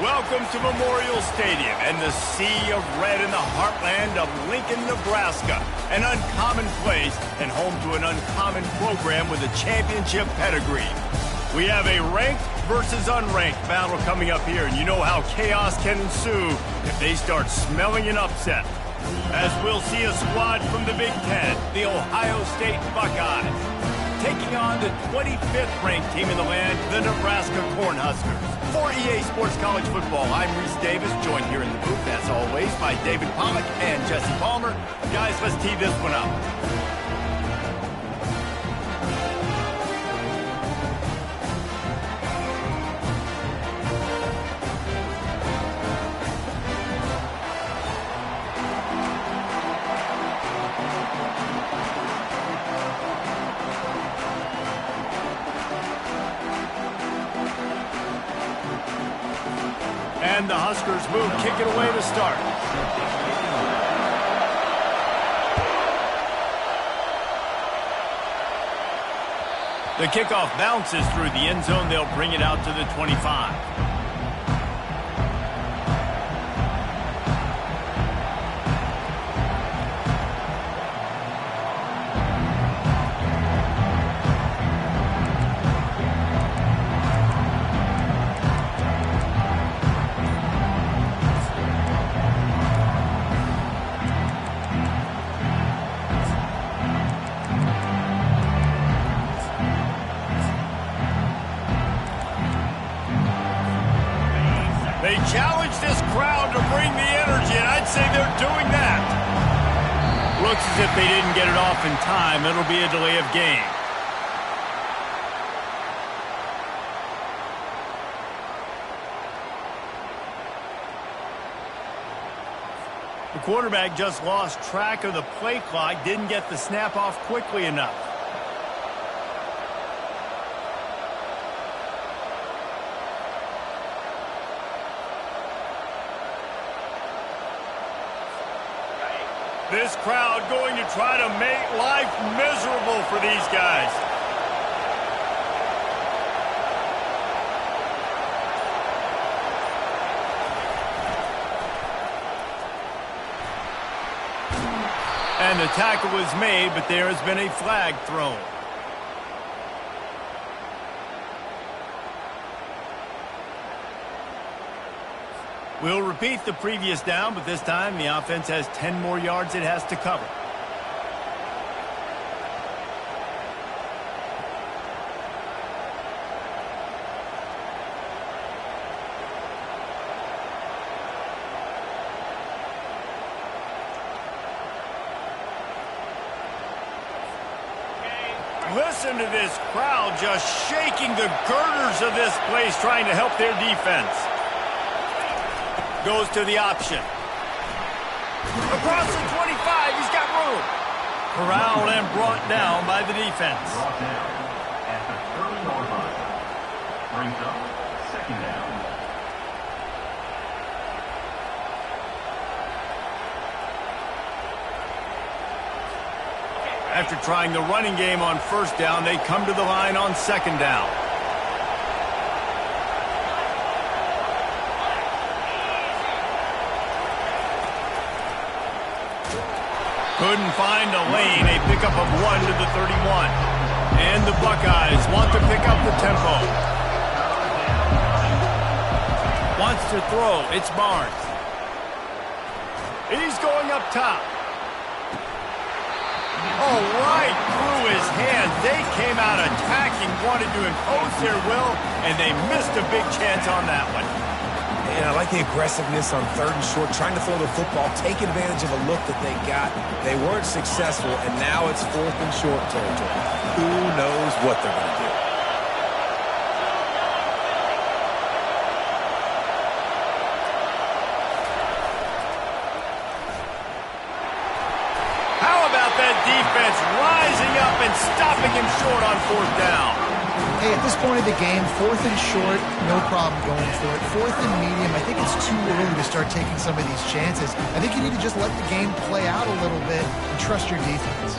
Welcome to Memorial Stadium and the sea of red in the heartland of Lincoln, Nebraska. An uncommon place and home to an uncommon program with a championship pedigree. We have a ranked versus unranked battle coming up here, and you know how chaos can ensue if they start smelling an upset. As we'll see a squad from the Big Ten, the Ohio State Buckeyes, taking on the 25th ranked team in the land, the Nebraska Cornhuskers. For EA Sports College Football, I'm Reese Davis, joined here in the booth, as always, by David Pollack and Jesse Palmer. Guys, let's tee this one up. And the Huskers move, kick it away to start. The kickoff bounces through the end zone. They'll bring it out to the 25. They challenge this crowd to bring the energy, and I'd say they're doing that. Looks as if they didn't get it off in time. It'll be a delay of game. The quarterback just lost track of the play clock, didn't get the snap off quickly enough. This crowd going to try to make life miserable for these guys. And the tackle was made, but there has been a flag thrown. We'll repeat the previous down, but this time the offense has 10 more yards it has to cover. Listen to this crowd just shaking the girders of this place, trying to help their defense. Goes to the option. Across the 25, he's got room. Corralled and brought down by the defense. Brought down at the 30-yard line. Brings up second down. After trying the running game on first down, they come to the line on second down. Couldn't find a lane, a pickup of 1 to the 31. And the Buckeyes want to pick up the tempo. Wants to throw, it's Barnes. He's going up top. Oh, right through his hands. They came out attacking, wanted to impose their will, and they missed a big chance on that one. And I like the aggressiveness on third and short, trying to throw the football, taking advantage of a look that they got. They weren't successful, and now it's fourth and short territory. Who knows what they're going to do? How about that defense rising up and stopping him short on fourth down? Hey, at this point of the game, fourth and short, no problem going for it. Fourth and medium, I think it's too early to start taking some of these chances. I think you need to just let the game play out a little bit and trust your defense.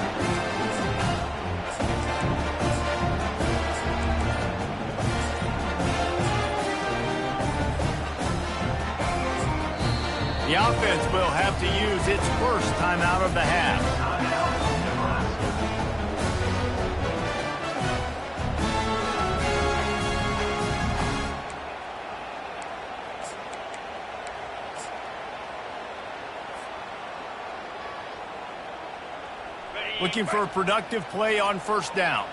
The offense will have to use its first timeout of the half. Looking for a productive play on first down.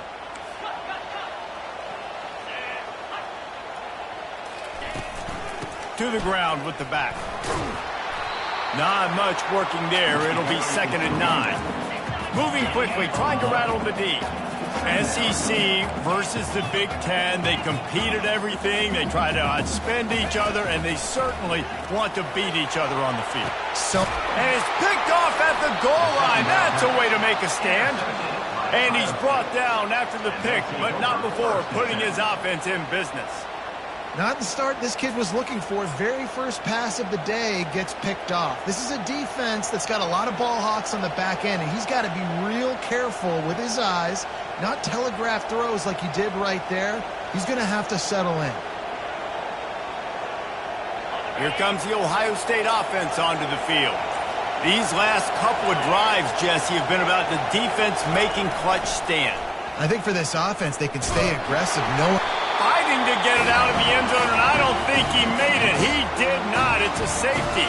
To the ground with the back. Not much working there. It'll be 2nd and 9. Moving quickly, trying to rattle the D. SEC versus the Big Ten. They compete at everything. They try to outspend each other, and they certainly want to beat each other on the field. And it's picked off at the goal line. That's a way to make a stand. And he's brought down after the pick, but not before putting his offense in business. Not the start this kid was looking for. Very first pass of the day gets picked off. This is a defense that's got a lot of ball hawks on the back end, and he's got to be real careful with his eyes, not telegraph throws like he did right there. He's going to have to settle in. Here comes the Ohio State offense onto the field. These last couple of drives, Jesse, have been about the defense making clutch stand. I think for this offense, they can stay aggressive. Fighting to get it out of the end zone, and I don't think he made it. He did not. It's a safety.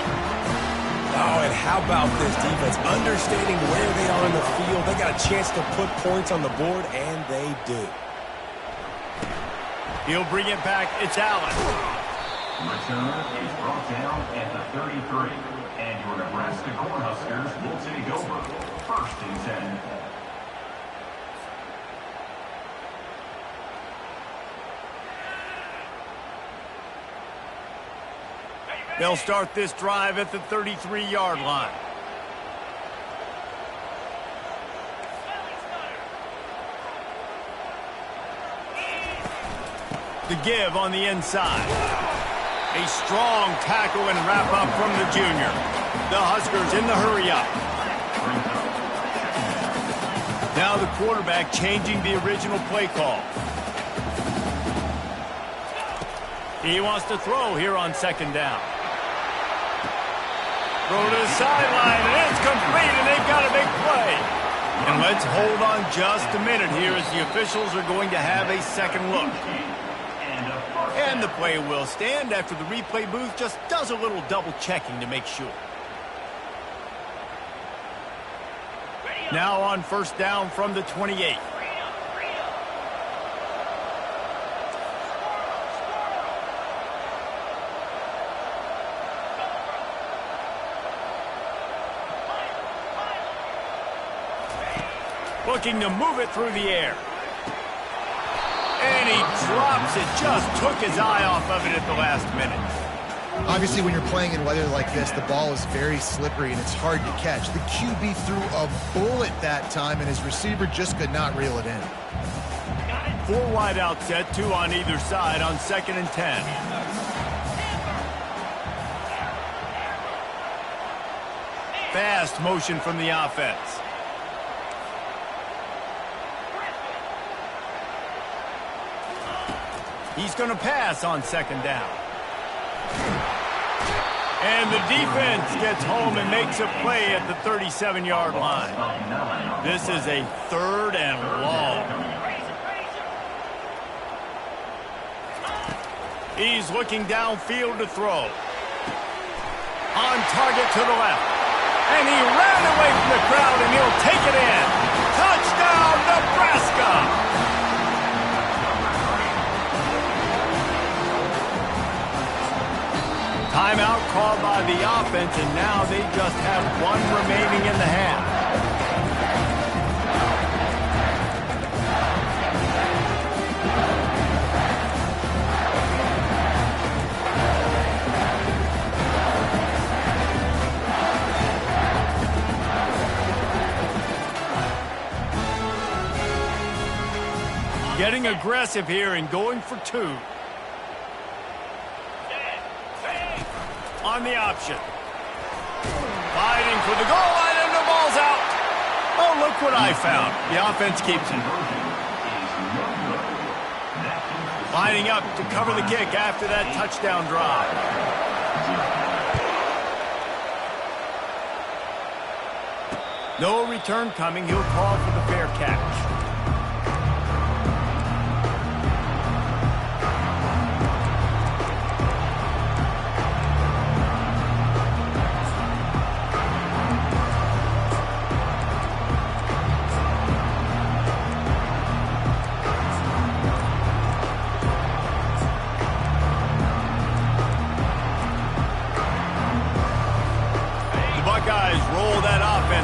Oh, and how about this defense? Understanding where they are in the field. They got a chance to put points on the board, and they do. He'll bring it back. It's Allen. Return is brought down at the 33. And your Nebraska Cornhuskers will take over. 1st and 10. They'll start this drive at the 33-yard line. The give on the inside. A strong tackle and wrap-up from the junior. The Huskers in the hurry-up. Now the quarterback changing the original play call. He wants to throw here on 2nd down. Throw to the sideline, and it's complete, and they've got a big play. And let's hold on just a minute here as the officials are going to have a second look. And the play will stand after the replay booth just does a little double-checking to make sure. Now on 1st down from the 28. Looking to move it through the air. And he drops it. Just took his eye off of it at the last minute. Obviously, when you're playing in weather like this, the ball is very slippery and it's hard to catch. The QB threw a bullet that time, and his receiver just could not reel it in. 4 wide out set, 2 on either side on 2nd and 10. Fast motion from the offense. He's going to pass on 2nd down. And the defense gets home and makes a play at the 37-yard line. This is a 3rd and long. He's looking downfield to throw. On target to the left. And he ran away from the crowd, and he'll take it in. Touchdown, Nebraska! Timeout called by the offense, and now they just have 1 remaining in the half. Getting aggressive here and going for 2. On the option. Fighting for the goal line, and the ball's out. Oh, look what I found. The offense keeps it. Lining up to cover the kick after that touchdown drive. No return coming. He'll call for the fair catch.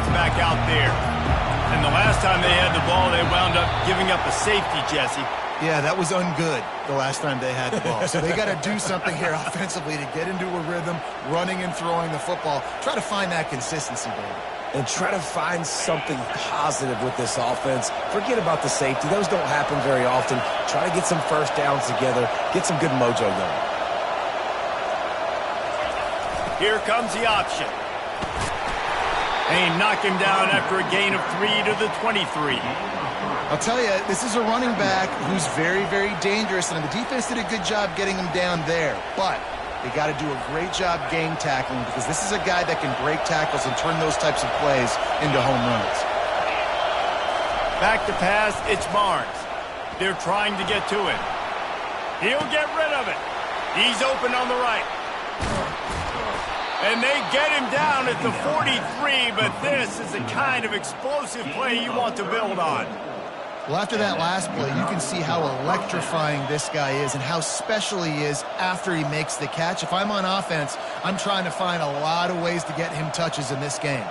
Back out there. And the last time they had the ball, they wound up giving up a safety, Jesse. Yeah, that was ungood the last time they had the ball. So they got to do something here offensively to get into a rhythm, running and throwing the football. Try to find that consistency, baby. And try to find something positive with this offense. Forget about the safety. Those don't happen very often. Try to get some first downs together. Get some good mojo going. Here comes the option. They knock him down after a gain of 3 to the 23. I'll tell you, this is a running back who's very, very dangerous, and the defense did a good job getting him down there. But they got to do a great job game tackling because this is a guy that can break tackles and turn those types of plays into home runs. Back to pass, it's Barnes. They're trying to get to him. He'll get rid of it. He's open on the right. And they get him down at the 43, but this is the kind of explosive play you want to build on. Well, after that last play, you can see how electrifying this guy is and how special he is after he makes the catch. If I'm on offense, I'm trying to find a lot of ways to get him touches in this game.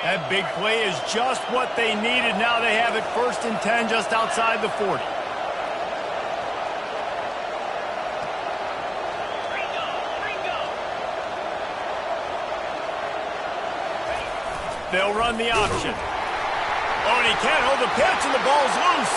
That big play is just what they needed. Now they have it 1st and 10 just outside the 40. They'll run the option. Oh, and he can't hold the pitch, and the ball's loose.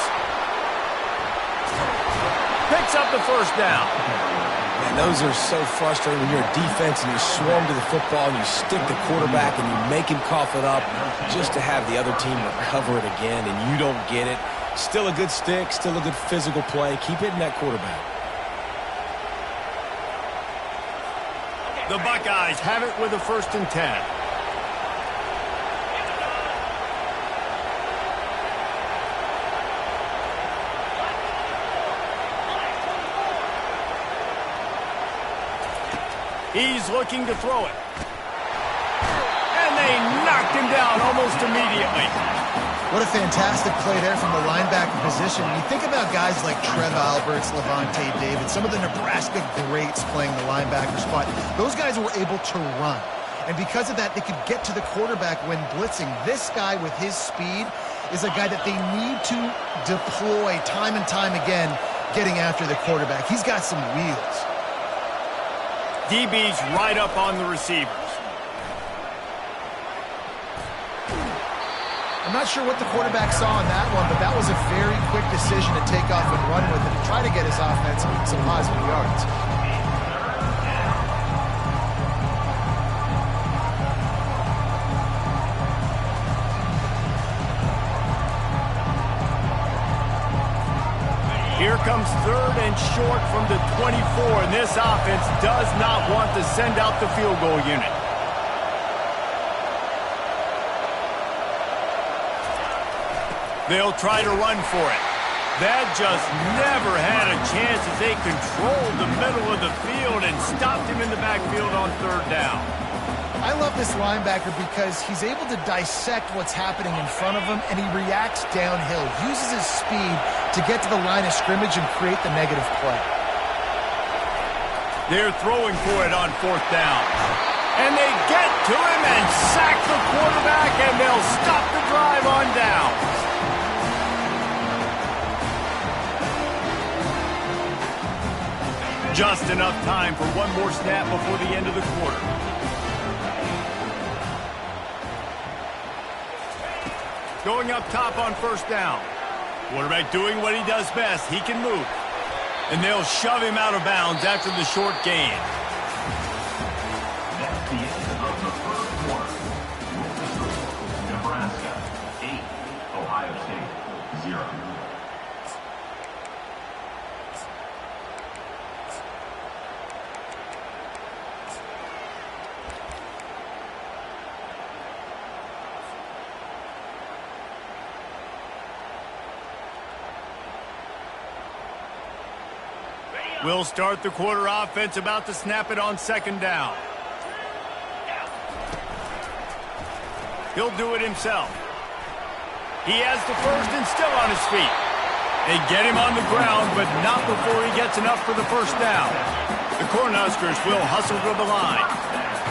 Picks up the first down. And those are so frustrating when you're a defense and you swarm to the football and you stick the quarterback and you make him cough it up just to have the other team recover it again, and you don't get it. Still a good stick, still a good physical play. Keep hitting that quarterback. The Buckeyes have it with a 1st and 10. He's looking to throw it. And they knocked him down almost immediately. What a fantastic play there from the linebacker position. When you think about guys like Trev Alberts, Levante David, some of the Nebraska greats playing the linebacker spot, those guys were able to run. And because of that, they could get to the quarterback when blitzing. This guy with his speed is a guy that they need to deploy time and time again getting after the quarterback. He's got some wheels. DB's right up on the receivers. I'm not sure what the quarterback saw on that one, but that was a very quick decision to take off and run with it and try to get his offense some positive yards. Here comes 3rd and short from the 24, and this offense does not want to send out the field goal unit. They'll try to run for it. That just never had a chance as they controlled the middle of the field and stopped him in the backfield on 3rd down. I love this linebacker because he's able to dissect what's happening in front of him, and he reacts downhill, uses his speed to get to the line of scrimmage and create the negative play. They're throwing for it on 4th down. And they get to him and sack the quarterback, and they'll stop the drive on down. Just enough time for one more snap before the end of the quarter. Going up top on 1st down. Quarterback doing what he does best. He can move. And they'll shove him out of bounds after the short gain. That's the end of the 1st quarter. Nebraska 8, Ohio State 0. We'll start the quarter offense, about to snap it on second down. He'll do it himself. He has the first and still on his feet. They get him on the ground, but not before he gets enough for the first down. The Cornhuskers will hustle to the line.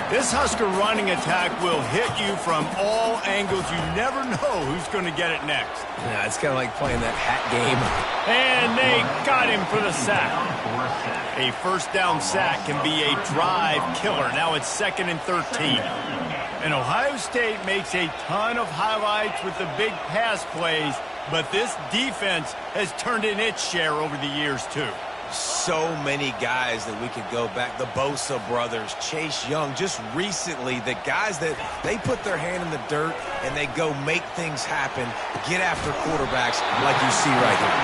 This Husker running attack will hit you from all angles. You never know who's going to get it next. Yeah, it's kind of like playing that hat game. And they got him for the sack. A first down sack can be a drive killer. Now it's 2nd and 13. And Ohio State makes a ton of highlights with the big pass plays, but this defense has turned in its share over the years, too. So many guys that we could go back. The Bosa brothers, Chase Young, just recently, the guys that they put their hand in the dirt and they go make things happen, get after quarterbacks like you see right here.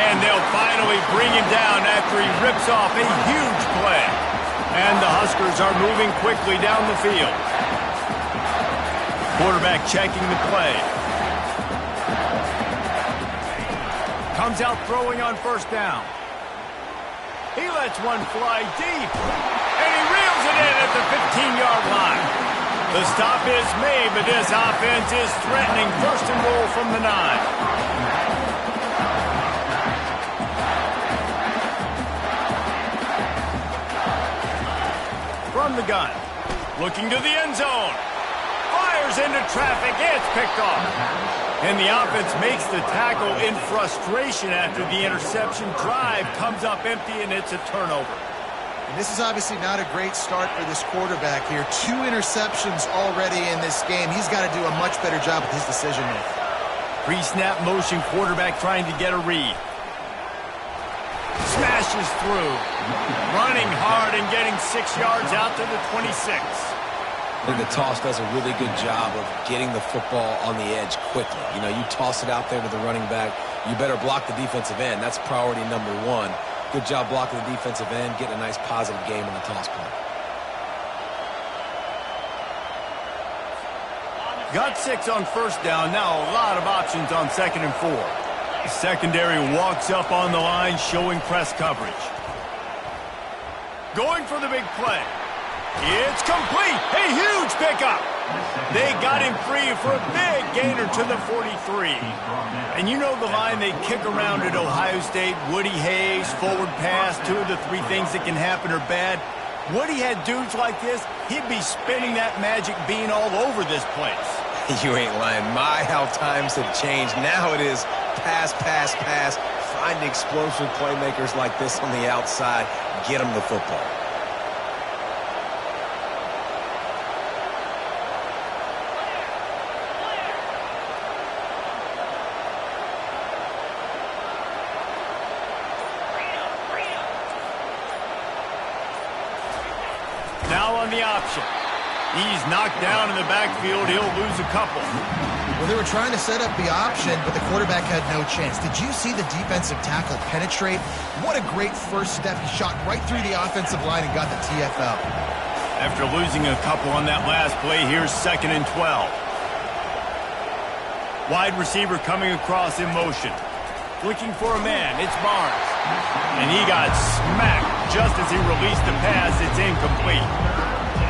And they'll finally bring him down after he rips off a huge play. And the Huskers are moving quickly down the field. Quarterback checking the play. Comes out throwing on first down. He lets one fly deep, and he reels it in at the 15-yard line. The stop is made, but this offense is threatening first and goal from the 9. From the gun, looking to the end zone. Fires into traffic, it's picked off. And the offense makes the tackle in frustration after the interception. Drive comes up empty, and it's a turnover. And this is obviously not a great start for this quarterback here. 2 interceptions already in this game. He's got to do a much better job with his decision-making. Pre-snap motion, quarterback trying to get a read. Smashes through. Running hard and getting 6 yards out to the 26. I think the toss does a really good job of getting the football on the edge quickly. You know, you toss it out there to the running back, you better block the defensive end. That's priority number 1. Good job blocking the defensive end, getting a nice positive game in the toss play. Got 6 on first down. Now a lot of options on 2nd and 4. The secondary walks up on the line, showing press coverage. Going for the big play. It's complete. A huge pickup. They got him free for a big gainer to the 43. And you know the line they kick around at Ohio State, Woody Hayes, forward pass, 2 of the 3 things that can happen are bad. Woody had dudes like this, he'd be spinning that magic bean all over this place. You ain't lying. My, how times have changed. Now it is pass, pass, pass. Find explosive playmakers like this on the outside. Get them the football. Now on the option. He's knocked down in the backfield. He'll lose a couple. Well, they were trying to set up the option, but the quarterback had no chance. Did you see the defensive tackle penetrate? What a great first step. He shot right through the offensive line and got the TFL. After losing a couple on that last play, here's 2nd and 12. Wide receiver coming across in motion. Looking for a man. It's Barnes. And he got smacked just as he released the pass. It's incomplete.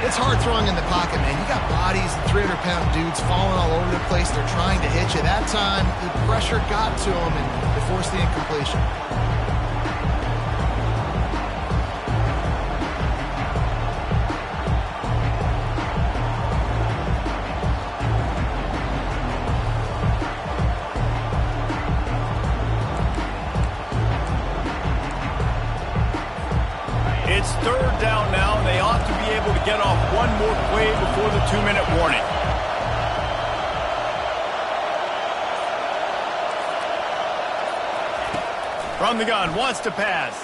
It's hard throwing in the pocket, man. You got bodies and 300-pound dudes falling all over the place. They're trying to hit you. That time, the pressure got to them, and they forced the incompletion. It's 3rd down now, and they ought to be able to get off one more play before the 2-minute warning. From the gun, wants to pass.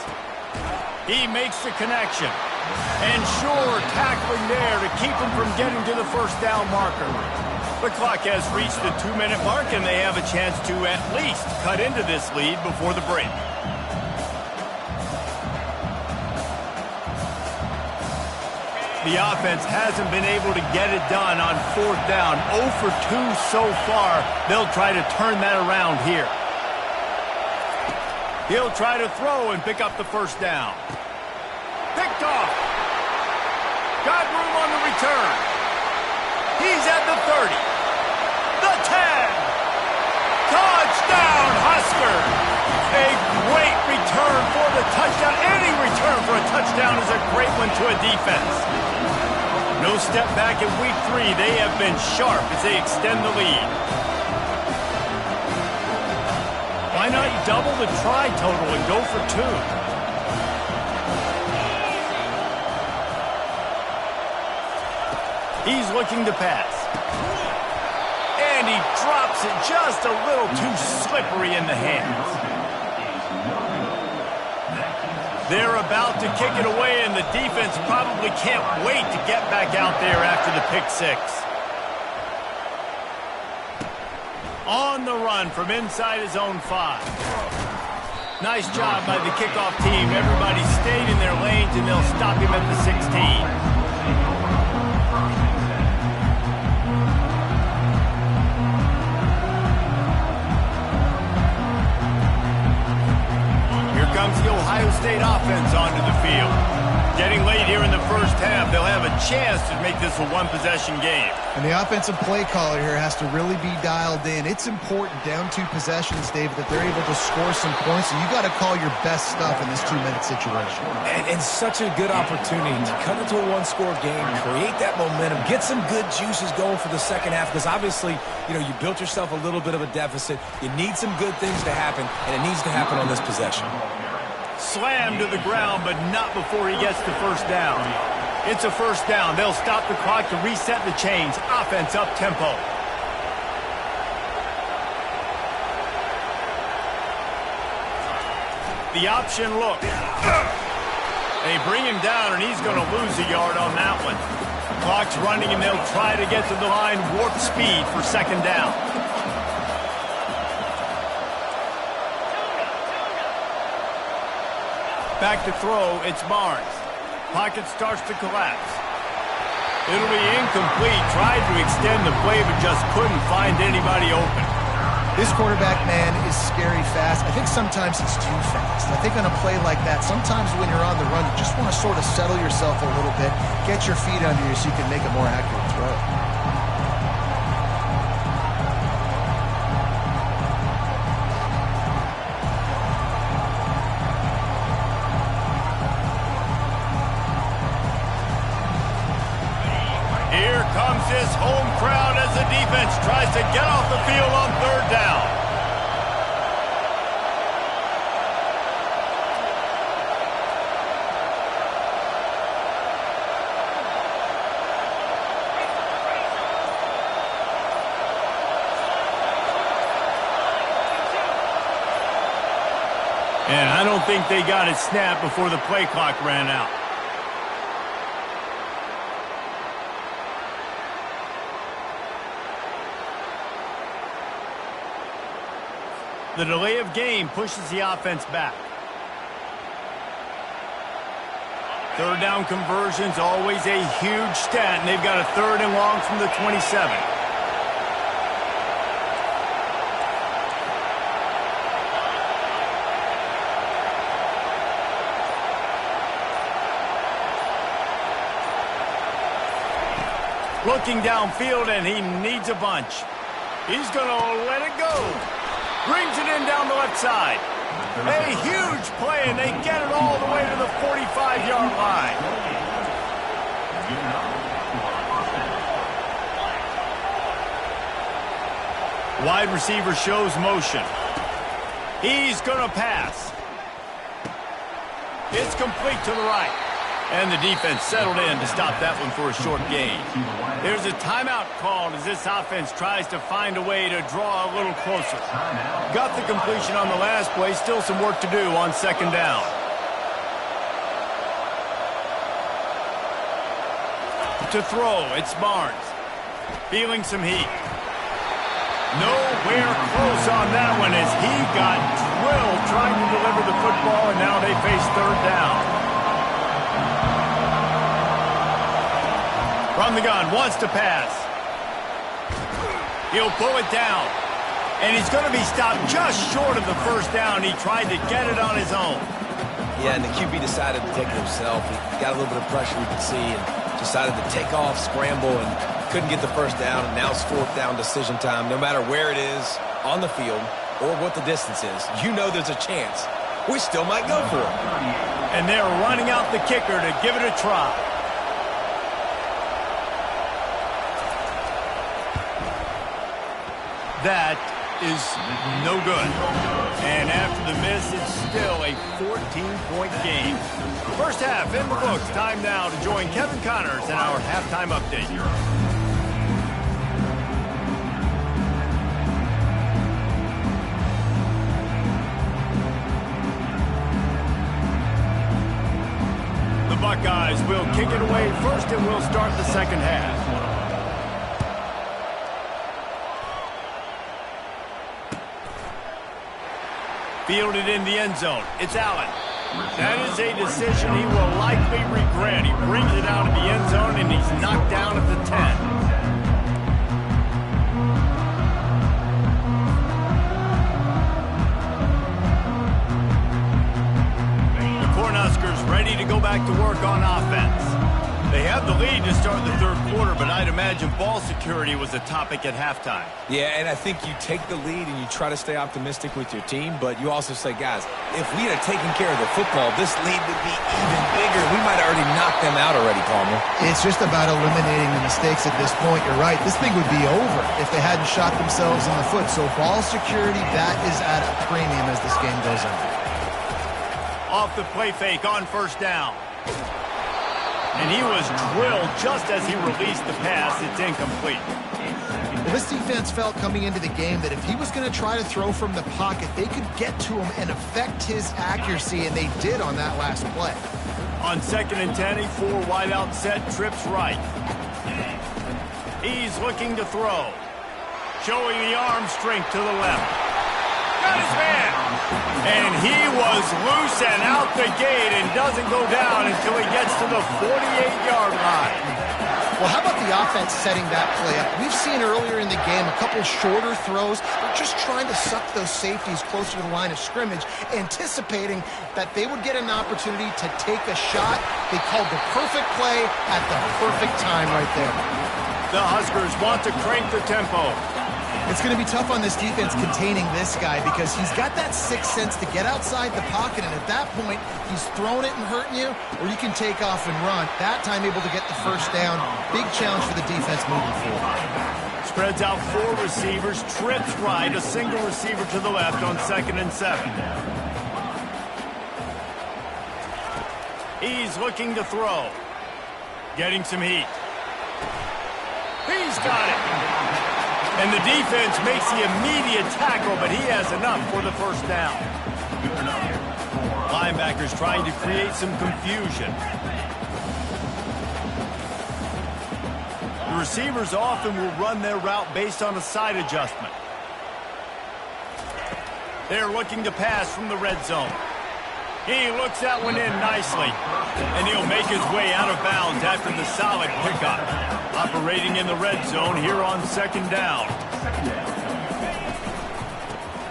He makes the connection. And sure, tackling there to keep him from getting to the first down marker. The clock has reached the 2-minute mark, and they have a chance to at least cut into this lead before the break. The offense hasn't been able to get it done on 4th down. 0 for 2 so far. They'll try to turn that around here. He'll try to throw and pick up the first down. Picked off. Got room on the return. He's at the 30. The 10. Touchdown, Husker. A great return for the touchdown. Any return for a touchdown is a great one to a defense. No step back in week 3. They have been sharp as they extend the lead. Why not double the try total and go for 2? He's looking to pass. And he drops it just a little too slippery in the hands. They're about to kick it away, and the defense probably can't wait to get back out there after the pick 6. On the run from inside his own 5. Nice job by the kickoff team. Everybody stayed in their lanes, and they'll stop him at the 16. Comes the Ohio State offense onto the field. Getting late here in the first half, they'll have a chance to make this a one-possession game. And the offensive play caller here has to really be dialed in. It's important down 2 possessions, David, that they're able to score some points. So you got to call your best stuff in this 2-minute situation. And such a good opportunity to cut into a one-score game, create that momentum, get some good juices going for the second half. Because obviously, you built yourself a little bit of a deficit. You need some good things to happen, and it needs to happen on this possession. Slammed to the ground, but not before he gets the first down. It's a first down. They'll stop the clock to reset the chains. Offense up-tempo. The option look. They bring him down, and he's going to lose a yard on that one. Clock's running, and they'll try to get to the line warp speed for second down. Back to throw, it's Barnes. Pocket starts to collapse. It'll be incomplete. Tried to extend the play, but just couldn't find anybody open. This quarterback, man, is scary fast. I think sometimes he's too fast. I think on a play like that, sometimes when you're on the run, you just want to sort of settle yourself a little bit, get your feet under you so you can make a more accurate throw. His home crowd as the defense tries to get off the field on third down. And I don't think they got it snapped before the play clock ran out. The delay of game pushes the offense back. Third down conversions, always a huge stat, and they've got a 3rd and long from the 27. Looking downfield, and he needs a bunch. He's going to let it go. Brings it in down the left side. A huge play, and they get it all the way to the 45-yard line. Wide receiver shows motion. He's going to pass. It's complete to the right. And the defense settled in to stop that one for a short gain. There's a timeout called as this offense tries to find a way to draw a little closer. Got the completion on the last play. Still some work to do on second down. To throw, it's Barnes. Feeling some heat. Nowhere close on that one as he got drilled trying to deliver the football, and now they face third down. From the gun, wants to pass. He'll pull it down. And he's going to be stopped just short of the first down. He tried to get it on his own. Yeah, and the QB decided to take it himself. He got a little bit of pressure, you could see, and decided to take off, scramble, and couldn't get the first down. And now it's fourth down decision time. No matter where it is on the field or what the distance is, you know there's a chance we still might go for it. And they're running out the kicker to give it a try. That is no good. And after the miss, it's still a 14-point game. First half in the books. Time now to join Kevin Connors in our halftime update. The Buckeyes will kick it away first, and we'll start the second half. Fielded in the end zone. It's Allen. That is a decision he will likely regret. He brings it out of the end zone, and he's knocked down at the 10. The Cornhuskers ready to go back to work on offense. They have the lead to start the third quarter, but I'd imagine ball security was a topic at halftime. Yeah, and I think you take the lead and you try to stay optimistic with your team, but you also say, guys, if we had taken care of the football, this lead would be even bigger. We might have already knocked them out already, Palmer. It's just about eliminating the mistakes at this point. You're right. This thing would be over if they hadn't shot themselves in the foot. So ball security, that is at a premium as this game goes on. Off the play fake on first down. And he was drilled just as he released the pass. It's incomplete. Well, this defense felt coming into the game that if he was going to try to throw from the pocket, they could get to him and affect his accuracy, and they did on that last play. On 2nd and 10, a 4 wide out set, trips right. He's looking to throw. Showing the arm strength to the left. Got his man. And he was loose and out the gate and doesn't go down until he gets to the 48-yard line. Well, how about the offense setting that play up? We've seen earlier in the game a couple shorter throws. They're just trying to suck those safeties closer to the line of scrimmage, anticipating that they would get an opportunity to take a shot. They called the perfect play at the perfect time right there. The Huskers want to crank the tempo. It's going to be tough on this defense containing this guy because he's got that sixth sense to get outside the pocket, and at that point, he's throwing it and hurting you, or you can take off and run. That time able to get the first down. Big challenge for the defense moving forward. Spreads out 4 receivers, trips right, a single receiver to the left on 2nd and 7. He's looking to throw. Getting some heat. He's got it. And the defense makes the immediate tackle, but he has enough for the first down. Linebackers trying to create some confusion. The receivers often will run their route based on a side adjustment. They're looking to pass from the red zone. He looks that one in nicely. And he'll make his way out of bounds after the solid pickup. Operating in the red zone here on 2nd down.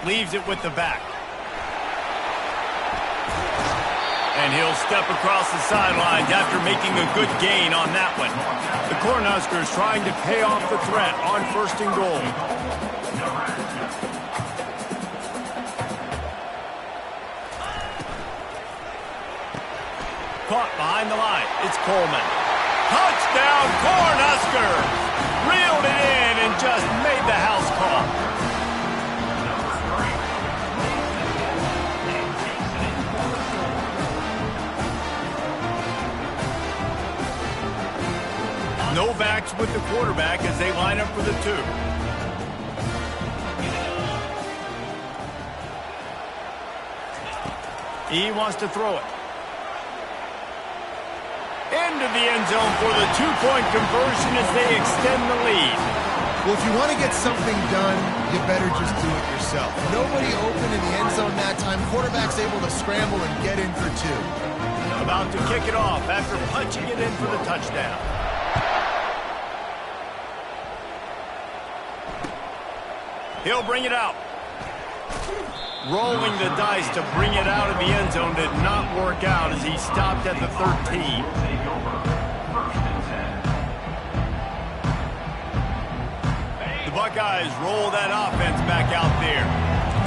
Leaves it with the back. And he'll step across the sidelines after making a good gain on that one. The Cornhuskers trying to pay off the threat on 1st and goal. Caught behind the line. It's Coleman. Touchdown, Cornhuskers! Reeled it in and just made the house call. No backs with the quarterback as they line up for the 2. He wants to throw it. Into the end zone for the 2-point conversion as they extend the lead. Well, if you want to get something done, you better just do it yourself. Nobody open in the end zone that time. Quarterback's able to scramble and get in for 2. About to kick it off after punching it in for the touchdown. He'll bring it out. Rolling the dice to bring it out of the end zone did not work out as he stopped at the 13. The Buckeyes roll that offense back out there.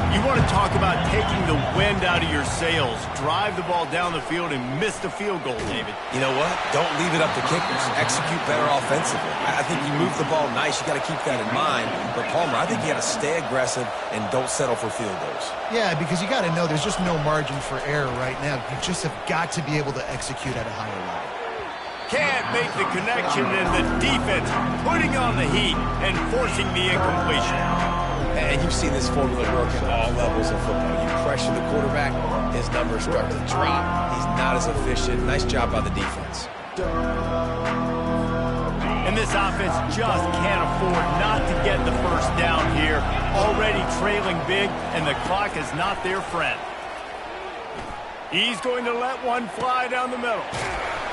You want to talk about taking the wind out of your sails. Drive the ball down the field and miss the field goal, David. You know what? Don't leave it up to kickers. Execute better offensively. I think you move the ball nice. You got to keep that in mind. But, Palmer, I think you got to stay aggressive and don't settle for field goals. Yeah, because you got to know there's just no margin for error right now. You just have got to be able to execute at a higher level. Can't make the connection, and the defense putting on the heat and forcing the incompletion. And you've seen this formula work at all levels of football. You pressure the quarterback, his numbers start to drop. He's not as efficient. Nice job by the defense. And this offense just can't afford not to get the first down here. Already trailing big, and the clock is not their friend. He's going to let one fly down the middle.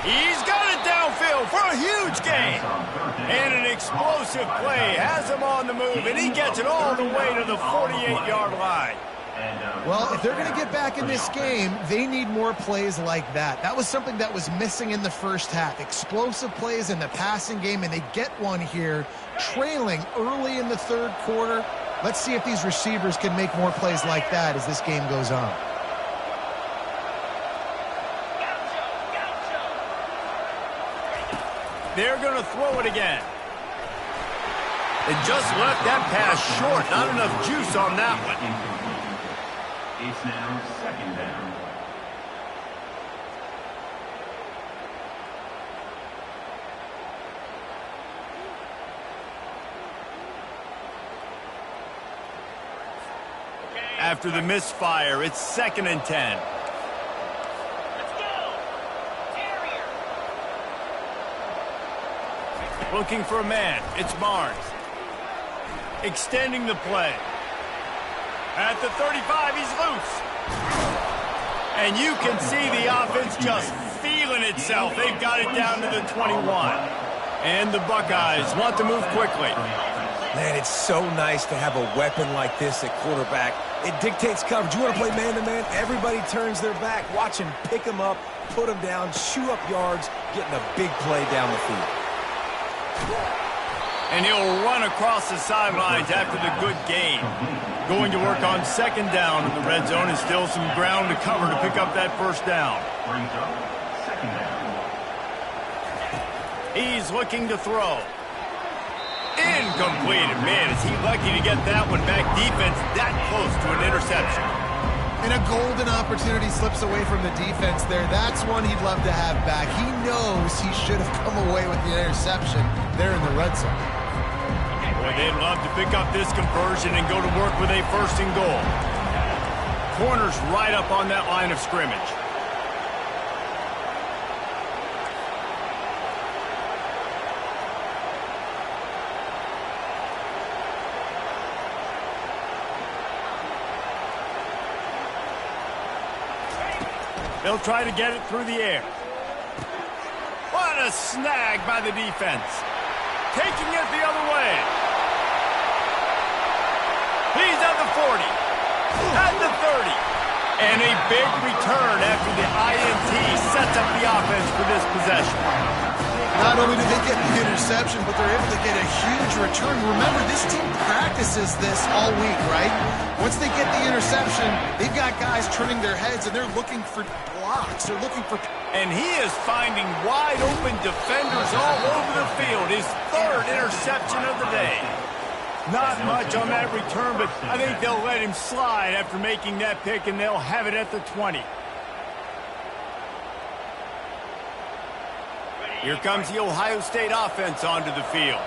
He's got it downfield for a huge gain. And an explosive play has him on the move, and he gets it all the way to the 48-yard line. Well, if they're going to get back in this game, they need more plays like that. That was something that was missing in the first half. Explosive plays in the passing game, and they get one here, trailing early in the third quarter. Let's see if these receivers can make more plays like that as this game goes on. They're going to throw it again. They just left that pass short. Not enough juice on that one. It's now second down. After the misfire, it's 2nd and 10. Looking for a man. It's Barnes. Extending the play. At the 35, he's loose. And you can see the offense just feeling itself. They've got it down to the 21. And the Buckeyes want to move quickly. Man, it's so nice to have a weapon like this at quarterback. It dictates coverage. You want to play man-to-man? Everybody turns their back. Watch him pick him up, put him down, shoot up yards, getting a big play down the field. And he'll run across the sidelines after the good gain. Going to work on 2nd down in the red zone, and still some ground to cover to pick up that first down. Brings up 2nd down. He's looking to throw. Incomplete. Man, is he lucky to get that one back. Defense that close to an interception. And a golden opportunity slips away from the defense there. That's one he'd love to have back. He knows he should have come away with the interception there in the red zone. Boy, they'd love to pick up this conversion and go to work with a 1st and goal. Corner's right up on that line of scrimmage. They'll try to get it through the air. What a snag by the defense. Taking it the other way. He's at the 40. At the 30. And a big return after the INT sets up the offense for this possession. Not only do they get the interception, but they're able to get a huge return. Remember, this team practices this all week, right? Once they get the interception, they've got guys turning their heads, and they're looking for blocks. They're looking for... And he is finding wide-open defenders all over the field. His 3rd interception of the day. Not much on that return, but I think they'll let him slide after making that pick, and they'll have it at the 20. Here comes the Ohio State offense onto the field.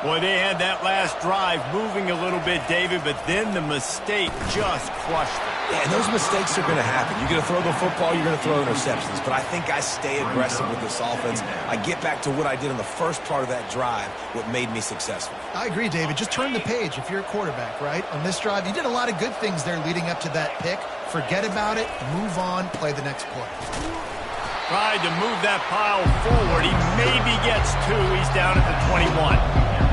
Boy, they had that last drive moving a little bit, David, but then the mistake just crushed them. Yeah, and those mistakes are going to happen. You're going to throw the football, you're going to throw interceptions. But I think I stay aggressive with this offense. I get back to what I did in the first part of that drive, what made me successful. I agree, David. Just turn the page if you're a quarterback, right? On this drive, you did a lot of good things there leading up to that pick. Forget about it, move on, play the next play. Tried to move that pile forward. He maybe gets 2. He's down at the 21.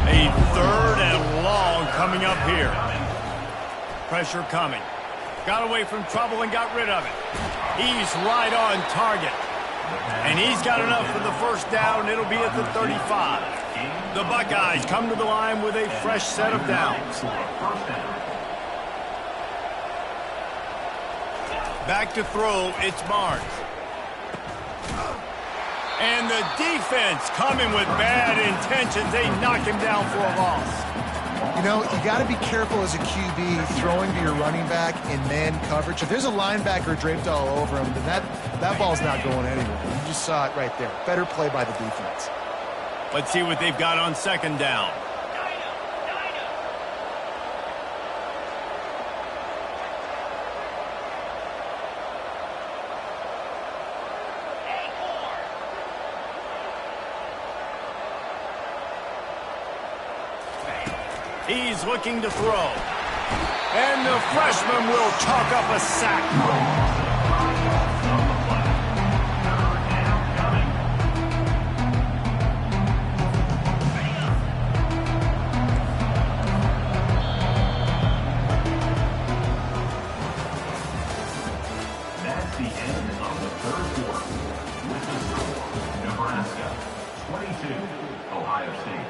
A 3rd and long coming up here. Pressure coming. Got away from trouble and got rid of it. He's right on target. And he's got enough for the first down. It'll be at the 35. The Buckeyes come to the line with a fresh set of downs. Back to throw, it's Barnes. And the defense coming with bad intentions. They knock him down for a loss. You know, you got to be careful as a QB throwing to your running back in man coverage. If there's a linebacker draped all over him, then that ball's not going anywhere. You just saw it right there. Better play by the defense. Let's see what they've got on second down. He's looking to throw. And the freshman will chalk up a sack. That's the end of the third quarter. With the score, Nebraska 22, Ohio State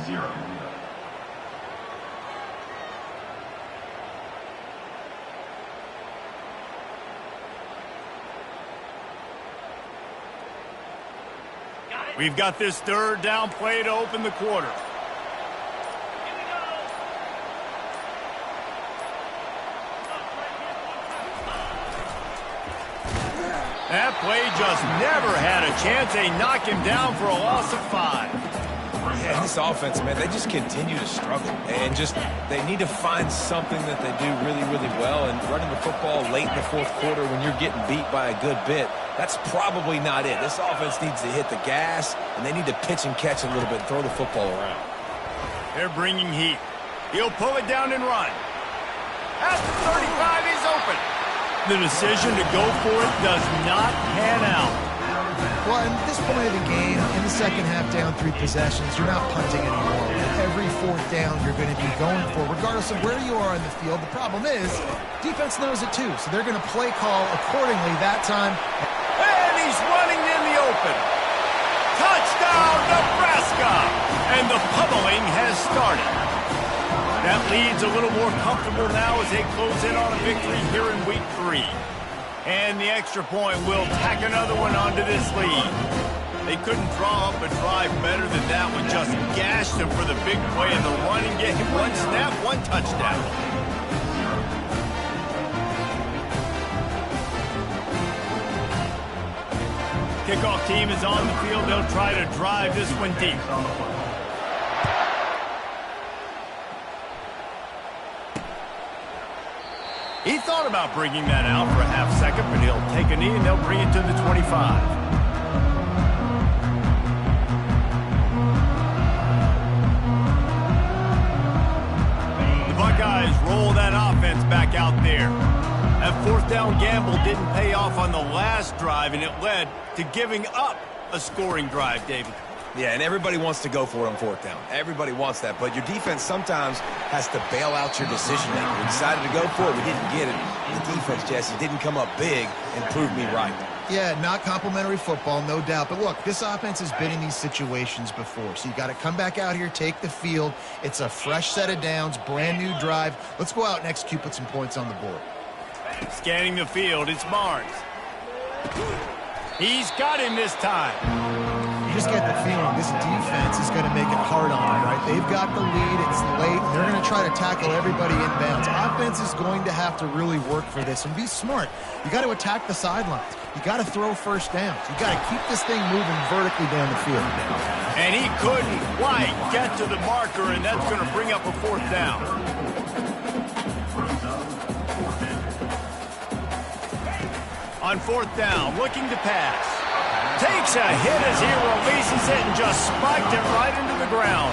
0. We've got this third down play to open the quarter. That play just never had a chance. They knock him down for a loss of 5. Yeah, this offense, man, they just continue to struggle. And they need to find something that they do really, really well. And running the football late in the fourth quarter when you're getting beat by a good bit, that's probably not it. This offense needs to hit the gas, and they need to pitch and catch a little bit and throw the football around. They're bringing heat. He'll pull it down and run. At the 35, he's open. The decision to go for it does not pan out. Well, at this point of the game, in the second half down 3 possessions, you're not punting anymore. Every fourth down you're going to be going for, regardless of where you are on the field. The problem is, defense knows it too, so they're going to play call accordingly that time. And he's running in the open. Touchdown, Nebraska! And the pummeling has started. That lead's a little more comfortable now as they close in on a victory here in week 3. And the extra point will tack another one onto this lead. They couldn't draw up a drive better than that one. Just gashed him for the big play in the run and get him 1 snap, 1 touchdown. Kickoff team is on the field. They'll try to drive this one deep. He thought about bringing that out for a half second, but he'll take a knee and they'll bring it to the 25. The Buckeyes roll that offense back out there. That fourth down gamble didn't pay off on the last drive, and it led to giving up a scoring drive, David. Yeah, and everybody wants to go for it on fourth down. Everybody wants that, but your defense sometimes has to bail out your decision-making. We decided to go for it. We didn't get it. The defense, Jesse, didn't come up big and prove me right. Yeah, not complimentary football, no doubt. But look, this offense has been in these situations before, so you got to come back out here, take the field. It's a fresh set of downs, brand new drive. Let's go out and execute, put some points on the board. Scanning the field, it's Barnes. He's got him this time. You just get the feeling this defense is going to make it hard on them, right? They've got the lead. It's late. And they're going to try to tackle everybody inbounds. Offense is going to have to really work for this and be smart. You got to attack the sidelines. You got to throw first downs. You got to keep this thing moving vertically down the field. And he couldn't quite get to the marker, and that's going to bring up a fourth down. On fourth down, looking to pass. Takes a hit as he releases it and just spiked it right into the ground.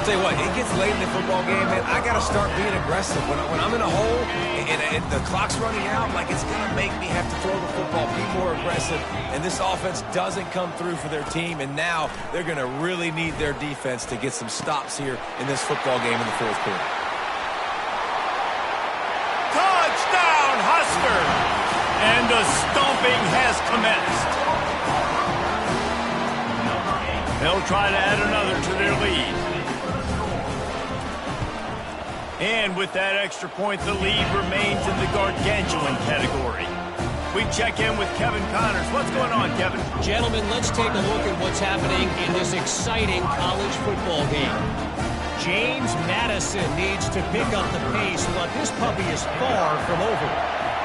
Tell you what, it gets late in the football game, man. I got to start being aggressive. When I'm in a hole and the clock's running out, like it's going to make me have to throw the football, be more aggressive. And this offense doesn't come through for their team, and now they're going to really need their defense to get some stops here in this football game in the fourth quarter. And the stomping has commenced. They'll try to add another to their lead. And with that extra point, the lead remains in the gargantuan category. We check in with Kevin Connors. What's going on, Kevin? Gentlemen, let's take a look at what's happening in this exciting college football game. James Madison needs to pick up the pace, but this puppy is far from over.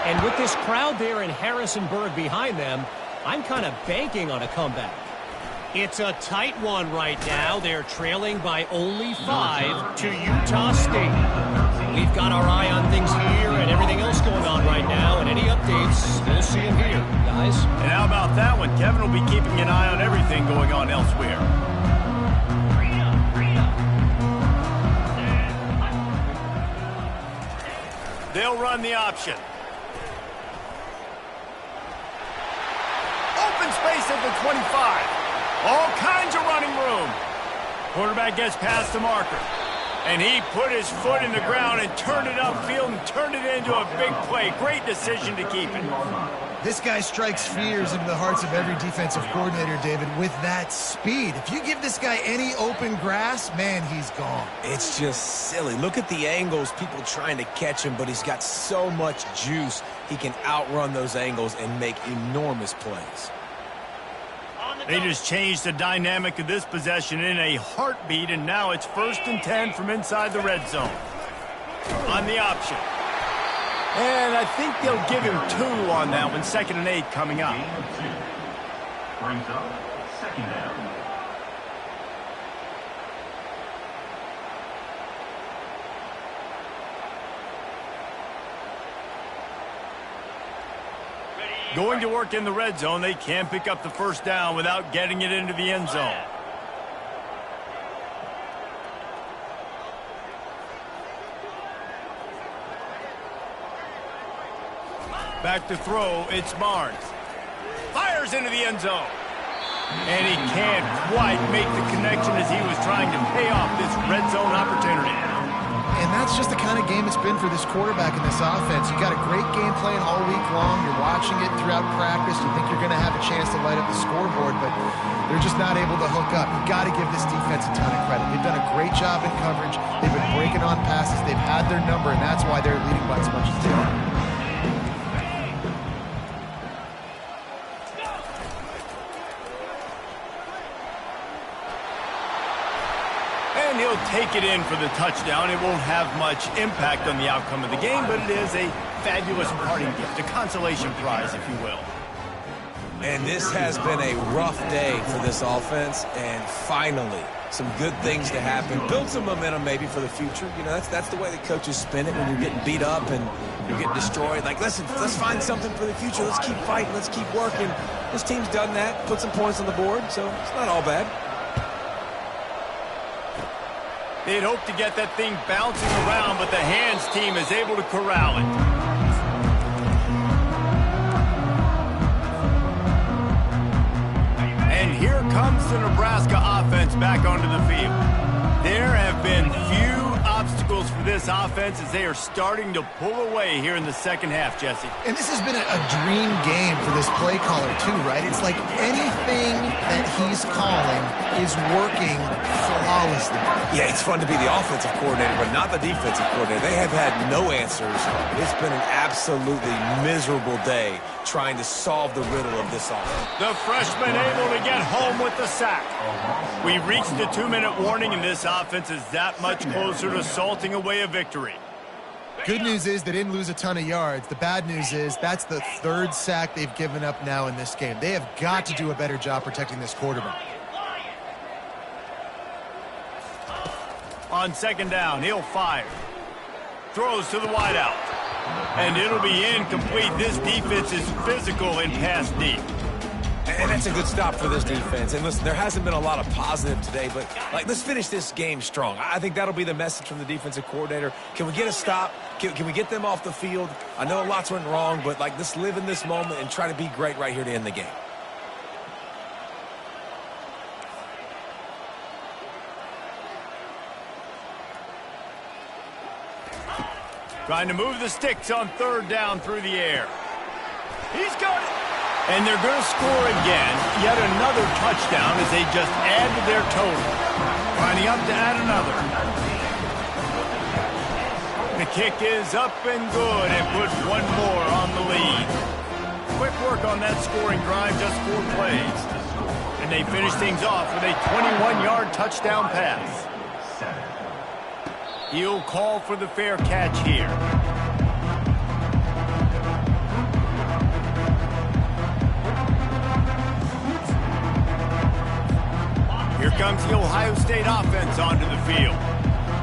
And with this crowd there in Harrisonburg behind them, I'm kind of banking on a comeback. It's a tight one right now. They're trailing by only 5 to Utah State. We've got our eye on things here and everything else going on right now, and any updates, we'll see them here, guys. And how about that one? Kevin will be keeping an eye on everything going on elsewhere. They'll run the option. Open space at the 25. All kinds of running room. Quarterback gets past the marker. And he put his foot in the ground and turned it upfield and turned it into a big play. Great decision to keep it. This guy strikes fears into the hearts of every defensive coordinator, David, with that speed. If you give this guy any open grass, man, he's gone. It's just silly. Look at the angles, people trying to catch him, but he's got so much juice. He can outrun those angles and make enormous plays. They just changed the dynamic of this possession in a heartbeat, and now it's 1st and 10 from inside the red zone. On the option. And I think they'll give him 2 on that one. 2nd and 8 coming up. Brings up 2nd down. Going to work in the red zone. They can't pick up the 1st down without getting it into the end zone. Back to throw, it's Barnes. Fires into the end zone. And he can't quite make the connection as he was trying to pay off this red zone opportunity. And that's just the kind of game it's been for this quarterback in this offense. You got a great game plan all week long. You're watching it throughout practice. You think you're going to have a chance to light up the scoreboard, but they're just not able to hook up. You got to give this defense a ton of credit. They've done a great job in coverage. They've been breaking on passes. They've had their number, and that's why they're leading by as much as they are. And he'll take it in for the touchdown. It won't have much impact on the outcome of the game, but it is a fabulous parting gift, a consolation prize, if you will. And this has been a rough day for this offense, and finally, some good things to happen. Build some momentum maybe for the future. You know, that's the way the coaches spin it when you're getting beat up and you're getting destroyed. Like, listen, let's find something for the future. Let's keep fighting. Let's keep working. This team's done that, put some points on the board, so it's not all bad. They'd hoped to get that thing bouncing around, but the hands team is able to corral it. And here comes the Nebraska offense back onto the field. There have been few obstacles for this offense as they are starting to pull away here in the 2nd half, Jesse. And this has been a dream game for this play caller, too, right? It's like anything that he's calling is working flawlessly. Yeah, it's fun to be the offensive coordinator, but not the defensive coordinator. They have had no answers. It's been an absolutely miserable day trying to solve the riddle of this offense. The freshman able to get home with the sack. We reached the 2-minute warning, and this offense is that much closer to salting away a victory. Good news is they didn't lose a ton of yards. The bad news is that's the 3rd sack they've given up now in this game. They have got to do a better job protecting this quarterback. On 2nd down, he'll fire. Throws to the wideout. And it'll be incomplete. This defense is physical and pass deep. And that's a good stop for this defense. And listen, there hasn't been a lot of positive today, but let's finish this game strong. I think that'll be the message from the defensive coordinator. Can we get a stop? Can we get them off the field? I know lots went wrong, but let's live in this moment and try to be great right here to end the game. Trying to move the sticks on 3rd down through the air. He's got it. And they're going to score again. Yet another touchdown as they just add to their total. Lining up to add another. The kick is up and good and puts one more on the lead. Quick work on that scoring drive, just 4 plays. And they finish things off with a 21-yard touchdown pass. He'll call for the fair catch here. Here comes the Ohio State offense onto the field.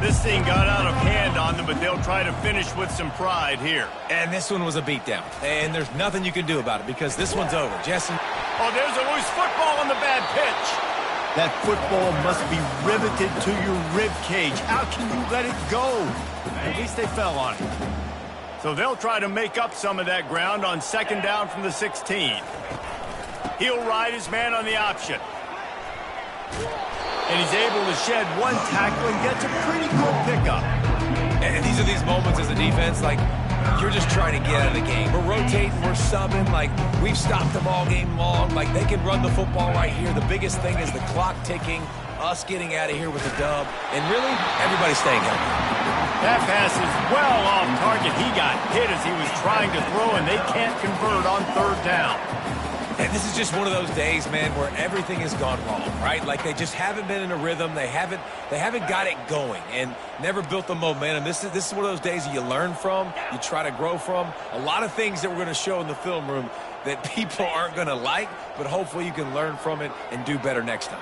This thing got out of hand on them, but they'll try to finish with some pride here. And this one was a beatdown. And there's nothing you can do about it because this one's over. Jesse. Oh, there's a loose football on the bad pitch. That football must be riveted to your rib cage. How can you let it go? At least they fell on it. So they'll try to make up some of that ground on second down from the 16. He'll ride his man on the option. And he's able to shed one tackle and gets a pretty good pickup. And these are these moments as a defense, like, you're just trying to get out of the game. We're rotating, we're subbing, like, we've stopped them all game long. Like, they can run the football right here. The biggest thing is the clock ticking, us getting out of here with the dub, and really, everybody staying healthy. That pass is well off target. He got hit as he was trying to throw, and they can't convert on third down. And this is just one of those days, man, where everything has gone wrong, right? Like they just haven't been in a rhythm. They haven't got it going and never built the momentum. This is one of those days that you learn from, you try to grow from. A lot of things that we're going to show in the film room that people aren't going to like, but hopefully you can learn from it and do better next time.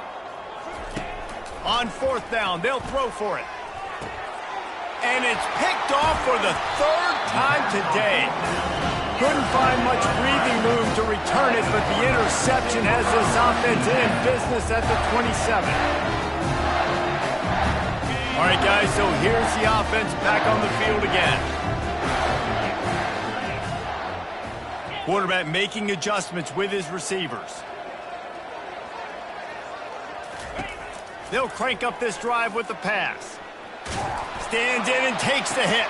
On fourth down, they'll throw for it. And it's picked off for the third time today. Couldn't find much breathing room to return it, but the interception has this offense in business at the 27. All right, guys, so here's the offense back on the field again. Quarterback making adjustments with his receivers. They'll crank up this drive with the pass. Stands in and takes the hit.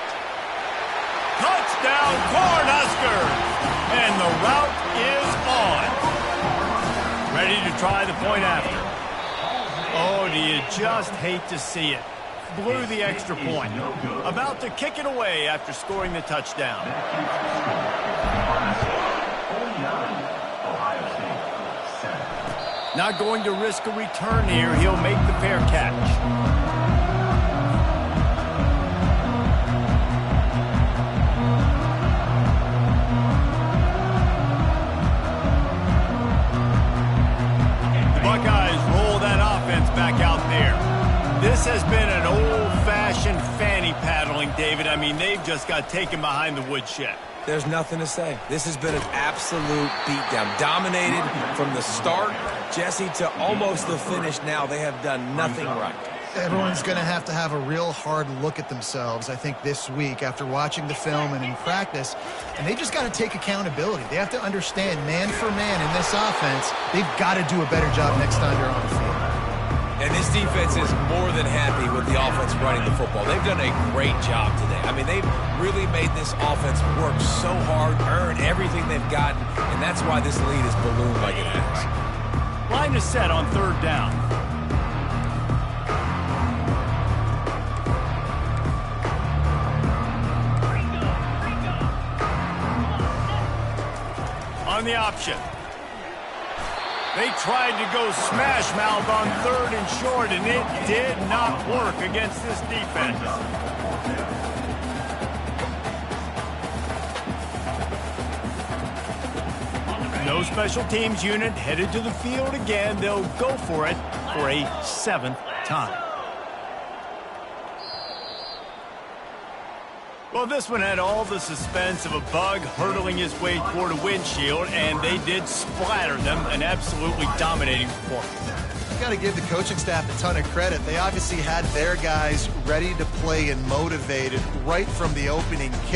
Touchdown, Cornhuskers! And the route is on. Ready to try the point after. Oh, do you just hate to see it? Blew the extra point. About to kick it away after scoring the touchdown. Not going to risk a return here. He'll make the fair catch. Buckeyes roll that offense back out there. This has been an old-fashioned fanny paddling, David. I mean, they've just got taken behind the woodshed. There's nothing to say. This has been an absolute beatdown. Dominated from the start, Jesse, to almost the finish now. They have done nothing right. Everyone's going to have a real hard look at themselves, I think, this week after watching the film and in practice. And they just got to take accountability. They have to understand, man for man in this offense, they've got to do a better job next time they're on the field. And this defense is more than happy with the offense running the football. They've done a great job today. I mean, they've really made this offense work so hard, earn everything they've gotten, and that's why this lead is ballooned like it has. Line is set on third down. On the option. They tried to go smash mouth on third and short, and it did not work against this defense. No special teams unit headed to the field again. They'll go for it for a 7th time. Well, this one had all the suspense of a bug hurtling his way toward a windshield, and they did splatter them, an absolutely dominating performance. You got to give the coaching staff a ton of credit. They obviously had their guys ready to play and motivated right from the opening kick.